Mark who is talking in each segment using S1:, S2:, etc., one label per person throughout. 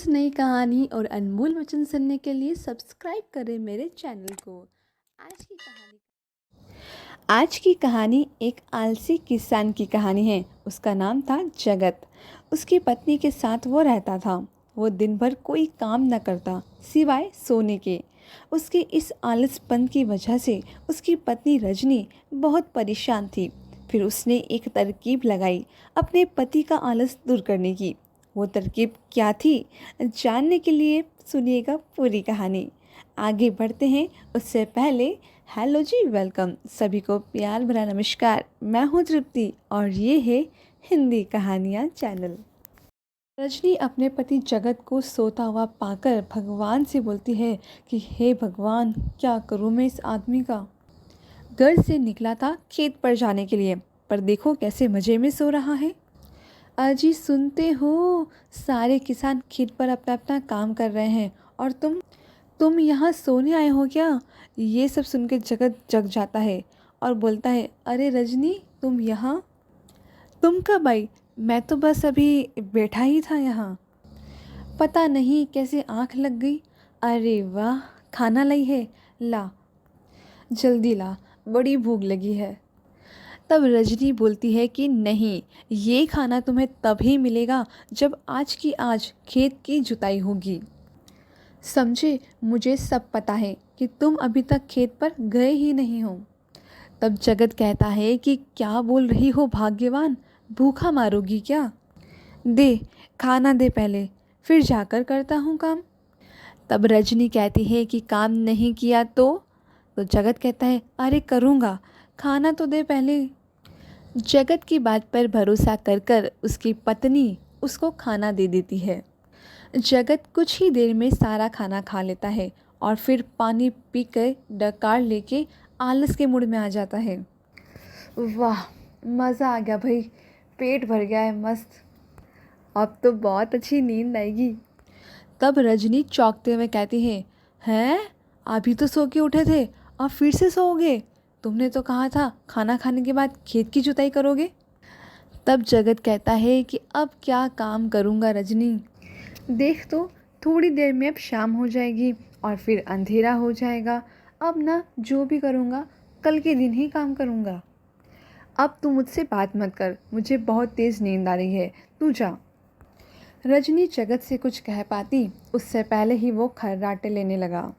S1: रोज़ नई कहानी और अनमोल वचन सुनने के लिए सब्सक्राइब करें मेरे चैनल को। आज की कहानी एक आलसी किसान की कहानी है। उसका नाम था जगत। उसकी पत्नी के साथ वो रहता था। वो दिन भर कोई काम न करता सिवाय सोने के। उसके इस आलसपन की वजह से उसकी पत्नी रजनी बहुत परेशान थी। फिर उसने एक तरकीब लगाई अपने पति का आलस दूर करने की। वो तरकीब क्या थी, जानने के लिए सुनिएगा पूरी कहानी। आगे बढ़ते हैं उससे पहले हेलो जी, वेलकम सभी को प्यार भरा नमस्कार। मैं हूँ तृप्ति और ये है हिंदी कहानियाँ चैनल। रजनी अपने पति जगत को सोता हुआ पाकर भगवान से बोलती है कि हे भगवान, क्या करूँ मैं इस आदमी का। घर से निकला था खेत पर जाने के लिए, पर देखो कैसे मज़े में सो रहा है। अजी सुनते हो, सारे किसान खेत पर अपना अपना काम कर रहे हैं और तुम यहाँ सोने आए हो क्या। ये सब सुन के जगत जग जाता है और बोलता है, अरे रजनी, तुम यहाँ, तुम कब आई। मैं तो बस अभी बैठा ही था यहाँ। पता नहीं कैसे आँख लग गई। अरे वाह, खाना लाई है, ला जल्दी ला, बड़ी भूख लगी है। तब रजनी बोलती है कि नहीं, ये खाना तुम्हें तभी मिलेगा जब आज की आज खेत की जुताई होगी। समझे, मुझे सब पता है कि तुम अभी तक खेत पर गए ही नहीं हो। तब जगत कहता है कि क्या बोल रही हो भाग्यवान, भूखा मारोगी क्या। दे, खाना दे पहले, फिर जाकर करता हूँ काम। तब रजनी कहती है कि काम नहीं किया तो जगत कहता है, अरे करूँगा, खाना तो दे पहले। जगत की बात पर भरोसा कर कर उसकी पत्नी उसको खाना दे देती है। जगत कुछ ही देर में सारा खाना खा लेता है और फिर पानी पी कर डकार लेके आलस के मूड में आ जाता है। वाह, मज़ा आ गया भाई, पेट भर गया है मस्त, अब तो बहुत अच्छी नींद आएगी। तब रजनी चौंकते हुए कहती है, हैं, अभी तो सो के उठे थे, अब फिर से सोओगे। तुमने तो कहा था खाना खाने के बाद खेत की जुताई करोगे। तब जगत कहता है कि अब क्या काम करूँगा रजनी, देख तो, थोड़ी देर में अब शाम हो जाएगी और फिर अंधेरा हो जाएगा। अब ना जो भी करूँगा कल के दिन ही काम करूँगा। अब तू मुझसे बात मत कर, मुझे बहुत तेज़ नींद आ रही है, तू जा। रजनी जगत से कुछ कह पाती उससे पहले ही वो खर्राटे लेने लगा।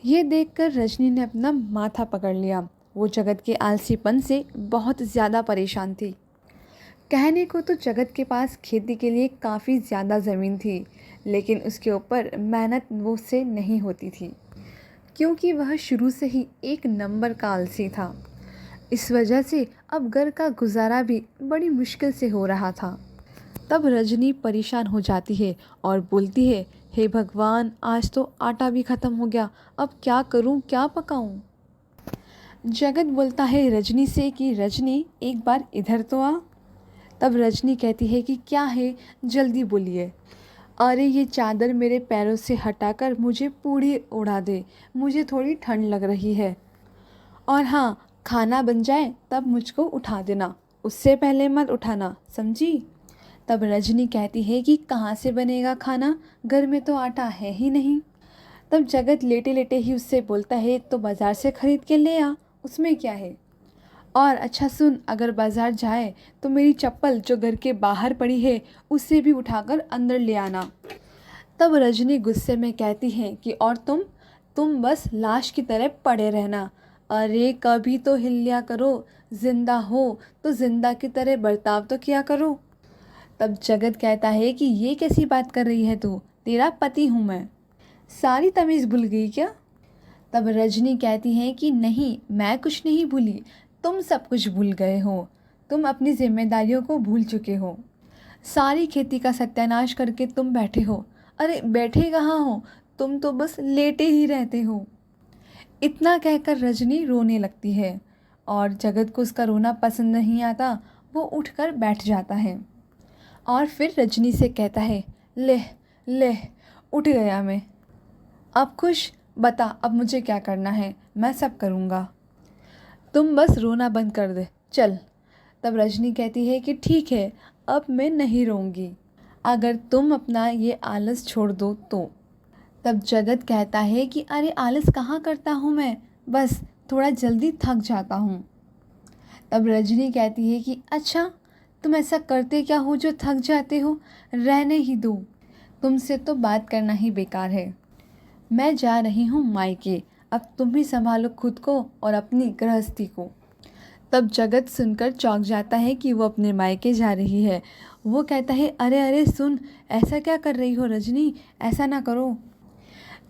S1: ये देखकर रजनी ने अपना माथा पकड़ लिया। वो जगत के आलसीपन से बहुत ज़्यादा परेशान थी। कहने को तो जगत के पास खेती के लिए काफ़ी ज़्यादा ज़मीन थी, लेकिन उसके ऊपर मेहनत वो से नहीं होती थी, क्योंकि वह शुरू से ही एक नंबर का आलसी था। इस वजह से अब घर का गुजारा भी बड़ी मुश्किल से हो रहा था। तब रजनी परेशान हो जाती है और बोलती है, हे भगवान, आज तो आटा भी ख़त्म हो गया, अब क्या करूं, क्या पकाऊं। जगत बोलता है रजनी से कि रजनी, एक बार इधर तो आ। तब रजनी कहती है कि क्या है, जल्दी बोलिए। अरे ये चादर मेरे पैरों से हटाकर मुझे पूरी उड़ा दे, मुझे थोड़ी ठंड लग रही है। और हाँ, खाना बन जाए तब मुझको उठा देना, उससे पहले मत उठाना, समझी। तब रजनी कहती है कि कहाँ से बनेगा खाना, घर में तो आटा है ही नहीं। तब जगत लेटे लेटे ही उससे बोलता है, तो बाज़ार से ख़रीद के ले आ, उसमें क्या है। और अच्छा सुन, अगर बाज़ार जाए तो मेरी चप्पल जो घर के बाहर पड़ी है उसे भी उठाकर अंदर ले आना। तब रजनी गुस्से में कहती है कि और तुम बस लाश की तरह पड़े रहना। अरे कभी तो हिल लिया करो, जिंदा हो तो जिंदा की तरह बर्ताव तो किया करो। तब जगत कहता है कि ये कैसी बात कर रही है तू, तेरा पति हूँ मैं, सारी तमीज़ भूल गई क्या। तब रजनी कहती है कि नहीं, मैं कुछ नहीं भूली, तुम सब कुछ भूल गए हो, तुम अपनी जिम्मेदारियों को भूल चुके हो। सारी खेती का सत्यानाश करके तुम बैठे हो। अरे बैठे कहाँ हो, तुम तो बस लेटे ही रहते हो। इतना कहकर रजनी रोने लगती है और जगत को उसका रोना पसंद नहीं आता। वो उठकर बैठ जाता है और फिर रजनी से कहता है, ले ले, उठ गया मैं, अब खुश, बता अब मुझे क्या करना है, मैं सब करूँगा, तुम बस रोना बंद कर दे, चल। तब रजनी कहती है कि ठीक है, अब मैं नहीं रोऊंगी, अगर तुम अपना ये आलस छोड़ दो तो। तब जगत कहता है कि अरे आलस कहाँ करता हूँ मैं, बस थोड़ा जल्दी थक जाता हूँ। तब रजनी कहती है कि अच्छा, तुम ऐसा करते क्या हो जो थक जाते हो, रहने ही दो, तुमसे तो बात करना ही बेकार है। मैं जा रही हूँ मायके, अब तुम ही संभालो खुद को और अपनी गृहस्थी को। तब जगत सुनकर चौंक जाता है कि वो अपने मायके जा रही है। वो कहता है अरे अरे सुन, ऐसा क्या कर रही हो रजनी, ऐसा ना करो।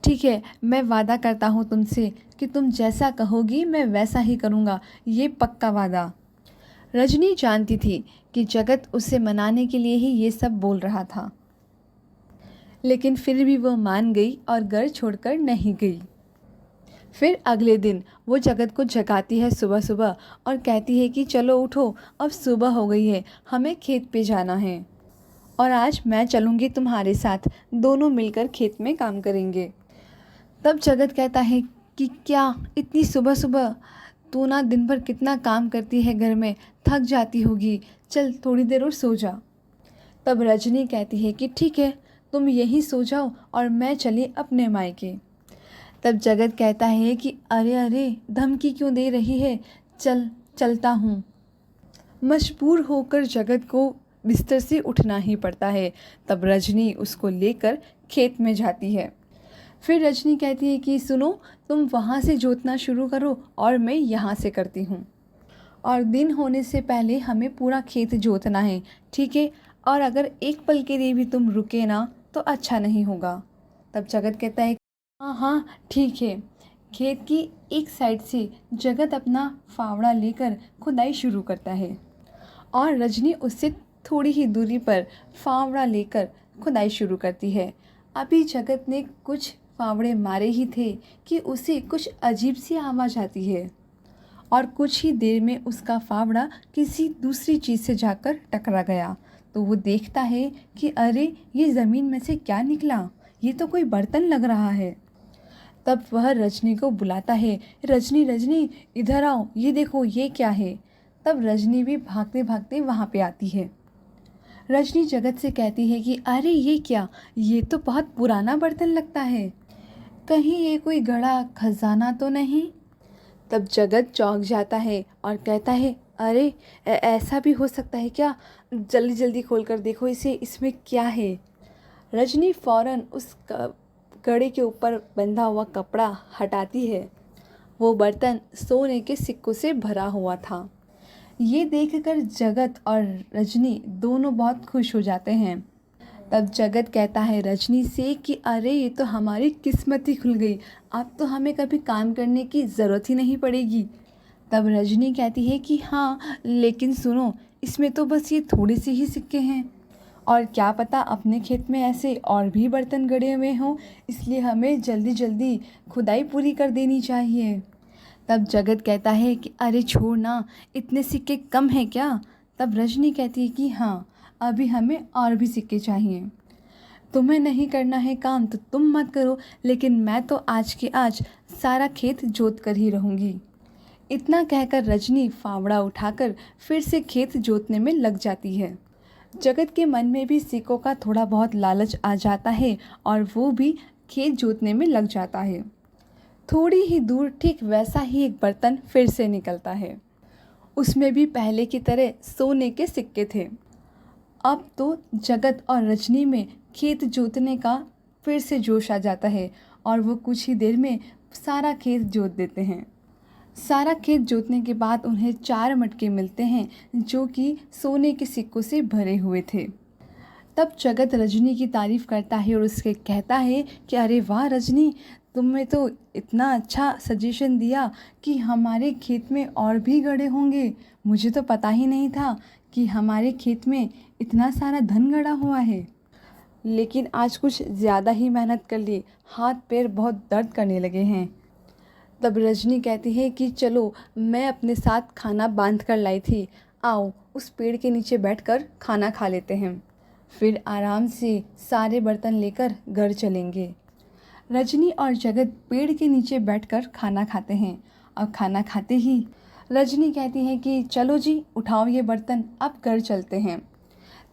S1: ठीक है, मैं वादा करता हूँ तुमसे कि तुम जैसा कहोगी मैं वैसा ही करूँगा, ये पक्का वादा। रजनी जानती थी कि जगत उसे मनाने के लिए ही ये सब बोल रहा था, लेकिन फिर भी वो मान गई और घर छोड़कर नहीं गई। फिर अगले दिन वो जगत को जगाती है सुबह सुबह और कहती है कि चलो उठो, अब सुबह हो गई है, हमें खेत पे जाना है और आज मैं चलूँगी तुम्हारे साथ, दोनों मिलकर खेत में काम करेंगे। तब जगत कहता है कि क्या इतनी सुबह सुबह, तू ना दिन भर कितना काम करती है घर में, थक जाती होगी, चल थोड़ी देर और सो जा। तब रजनी कहती है कि ठीक है, तुम यहीं सो जाओ और मैं चली अपने मायके। तब जगत कहता है कि अरे अरे धमकी क्यों दे रही है, चलता हूँ। मजबूर होकर जगत को बिस्तर से उठना ही पड़ता है। तब रजनी उसको लेकर खेत में जाती है। फिर रजनी कहती है कि सुनो, तुम वहाँ से जोतना शुरू करो और मैं यहाँ से करती हूँ, और दिन होने से पहले हमें पूरा खेत जोतना है, ठीक है, और अगर एक पल के लिए भी तुम रुके ना तो अच्छा नहीं होगा। तब जगत कहता है हाँ हाँ ठीक है। खेत की एक साइड से जगत अपना फावड़ा लेकर खुदाई शुरू करता है और रजनी उससे थोड़ी ही दूरी पर फावड़ा लेकर खुदाई शुरू करती है। अभी जगत ने कुछ फावड़े मारे ही थे कि उसे कुछ अजीब सी आवाज़ आती है और कुछ ही देर में उसका फावड़ा किसी दूसरी चीज़ से जाकर टकरा गया। तो वो देखता है कि अरे ये ज़मीन में से क्या निकला, ये तो कोई बर्तन लग रहा है। तब वह रजनी को बुलाता है, रजनी रजनी इधर आओ, ये देखो ये क्या है। तब रजनी भी भागते भागते वहाँ पे आती है। रजनी जगत से कहती है कि अरे ये क्या, ये तो बहुत पुराना बर्तन लगता है, कहीं ये कोई गड़ा खजाना तो नहीं। तब जगत चौंक जाता है और कहता है अरे ऐसा भी हो सकता है क्या, जल्दी जल्दी खोल कर देखो इसे, इसमें क्या है। रजनी फ़ौरन उस कड़े के ऊपर बंधा हुआ कपड़ा हटाती है। वो बर्तन सोने के सिक्कों से भरा हुआ था। ये देखकर जगत और रजनी दोनों बहुत खुश हो जाते हैं। तब जगत कहता है रजनी से कि अरे ये तो हमारी किस्मत ही खुल गई, अब तो हमें कभी काम करने की ज़रूरत ही नहीं पड़ेगी। तब रजनी कहती है कि हाँ, लेकिन सुनो, इसमें तो बस ये थोड़े से ही सिक्के हैं और क्या पता अपने खेत में ऐसे और भी बर्तन गड़े हुए हों, इसलिए हमें जल्दी जल्दी खुदाई पूरी कर देनी चाहिए। तब जगत कहता है कि अरे छोड़ ना, इतने सिक्के कम हैं क्या। तब रजनी कहती है कि हाँ, अभी हमें और भी सिक्के चाहिए। तुम्हें नहीं करना है काम तो तुम मत करो, लेकिन मैं तो आज के आज सारा खेत जोत कर ही रहूँगी। इतना कहकर रजनी फावड़ा उठाकर फिर से खेत जोतने में लग जाती है। जगत के मन में भी सिक्कों का थोड़ा बहुत लालच आ जाता है और वो भी खेत जोतने में लग जाता है। थोड़ी ही दूर ठीक वैसा ही एक बर्तन फिर से निकलता है। उसमें भी पहले की तरह सोने के सिक्के थे। अब तो जगत और रजनी में खेत जोतने का फिर से जोश आ जाता है और वो कुछ ही देर में सारा खेत जोत देते हैं। सारा खेत जोतने के बाद उन्हें 4 मटके मिलते हैं जो कि सोने के सिक्कों से भरे हुए थे। तब जगत रजनी की तारीफ़ करता है और उसके कहता है कि अरे वाह रजनी, तुमने तो इतना अच्छा सजेशन दिया कि हमारे खेत में और भी गड़े होंगे। मुझे तो पता ही नहीं था कि हमारे खेत में इतना सारा धन गड़ा हुआ है, लेकिन आज कुछ ज़्यादा ही मेहनत कर ली, हाथ पैर बहुत दर्द करने लगे हैं। तब रजनी कहती है कि चलो, मैं अपने साथ खाना बांध कर लाई थी, आओ उस पेड़ के नीचे बैठकर खाना खा लेते हैं, फिर आराम से सारे बर्तन लेकर घर चलेंगे। रजनी और जगत पेड़ के नीचे बैठकर खाना खाते हैं और खाना खाते ही रजनी कहती है कि चलो जी, उठाओ ये बर्तन, अब घर चलते हैं।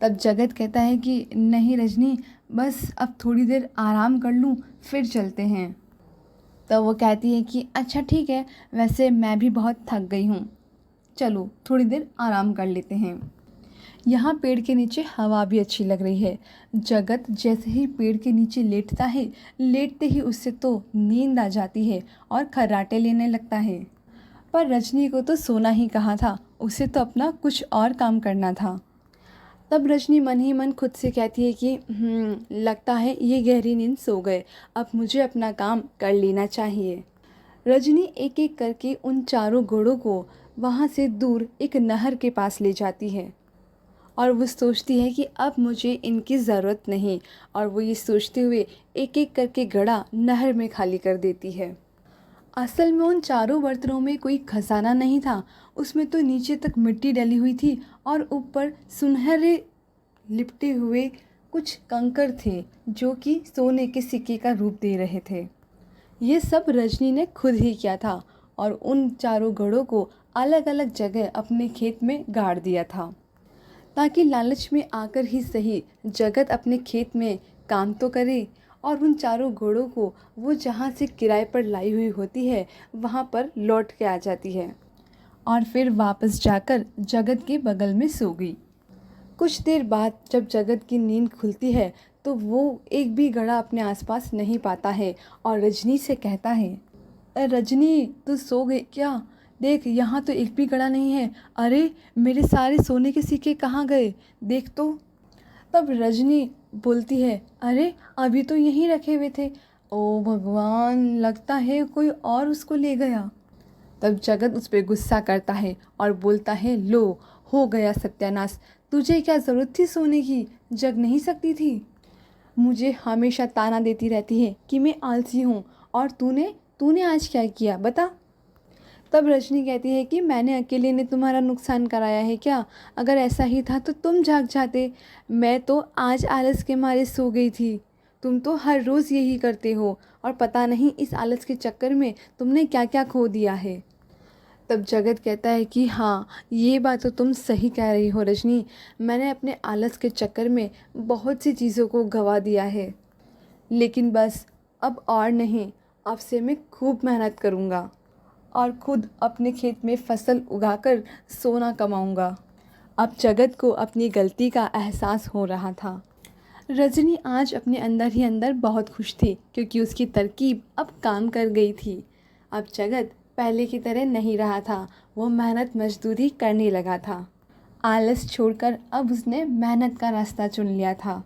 S1: तब जगत कहता है कि नहीं रजनी, बस अब थोड़ी देर आराम कर लूँ फिर चलते हैं। तब वो कहती है कि अच्छा ठीक है, वैसे मैं भी बहुत थक गई हूँ, चलो थोड़ी देर आराम कर लेते हैं। यहाँ पेड़ के नीचे हवा भी अच्छी लग रही है। जगत जैसे ही पेड़ के नीचे लेटता है, लेटते ही उससे तो नींद आ जाती है और खर्राटे लेने लगता है। पर रजनी को तो सोना ही कहा था, उसे तो अपना कुछ और काम करना था। तब रजनी मन ही मन खुद से कहती है कि लगता है ये गहरी नींद सो गए, अब मुझे अपना काम कर लेना चाहिए। रजनी एक एक करके उन चारों घोड़ों को वहाँ से दूर एक नहर के पास ले जाती है और वो सोचती है कि अब मुझे इनकी ज़रूरत नहीं, और वो ये सोचते हुए एक एक करके घड़ा नहर में खाली कर देती है। असल में उन चारों बर्तनों में कोई खजाना नहीं था, उसमें तो नीचे तक मिट्टी डली हुई थी और ऊपर सुनहरे लिपटे हुए कुछ कंकड़ थे जो कि सोने के सिक्के का रूप दे रहे थे। ये सब रजनी ने खुद ही किया था और उन चारों घड़ों को अलग अलग जगह अपने खेत में गाड़ दिया था, ताकि लालच में आकर ही सही जगत अपने खेत में काम तो करे और उन चारों घोड़ों को वो जहाँ से किराए पर लाई हुई होती है वहाँ पर लौट के आ जाती है और फिर वापस जाकर जगत के बगल में सो गई। कुछ देर बाद जब जगत की नींद खुलती है तो वो एक भी घड़ा अपने आसपास नहीं पाता है और रजनी से कहता है, रजनी तू सो गई क्या? देख यहाँ तो एक भी घड़ा नहीं है। अरे मेरे सारे सोने के सिक्के कहाँ गए, देख तो। तब रजनी बोलती है, अरे अभी तो यहीं रखे हुए थे। ओ भगवान, लगता है कोई और उसको ले गया। तब जगत उस पर गुस्सा करता है और बोलता है, लो हो गया सत्यानाश, तुझे क्या ज़रूरत थी सोने की, जग नहीं सकती थी? मुझे हमेशा ताना देती रहती है कि मैं आलसी हूँ, और तूने तूने आज क्या किया बता। तब रजनी कहती है कि मैंने अकेले ने तुम्हारा नुकसान कराया है क्या? अगर ऐसा ही था तो तुम जाग जाते, मैं तो आज आलस के मारे सो गई थी। तुम तो हर रोज़ यही करते हो और पता नहीं इस आलस के चक्कर में तुमने क्या क्या खो दिया है। तब जगत कहता है कि हाँ, ये बात तो तुम सही कह रही हो रजनी, मैंने अपने आलस के चक्कर में बहुत सी चीज़ों को गंवा दिया है, लेकिन बस अब और नहीं, अब से मैं खूब मेहनत करूँगा और खुद अपने खेत में फसल उगाकर सोना कमाऊँगा। अब जगत को अपनी गलती का एहसास हो रहा था। रजनी आज अपने अंदर ही अंदर बहुत खुश थी क्योंकि उसकी तरकीब अब काम कर गई थी। अब जगत पहले की तरह नहीं रहा था, वो मेहनत मजदूरी करने लगा था। आलस छोड़कर अब उसने मेहनत का रास्ता चुन लिया था।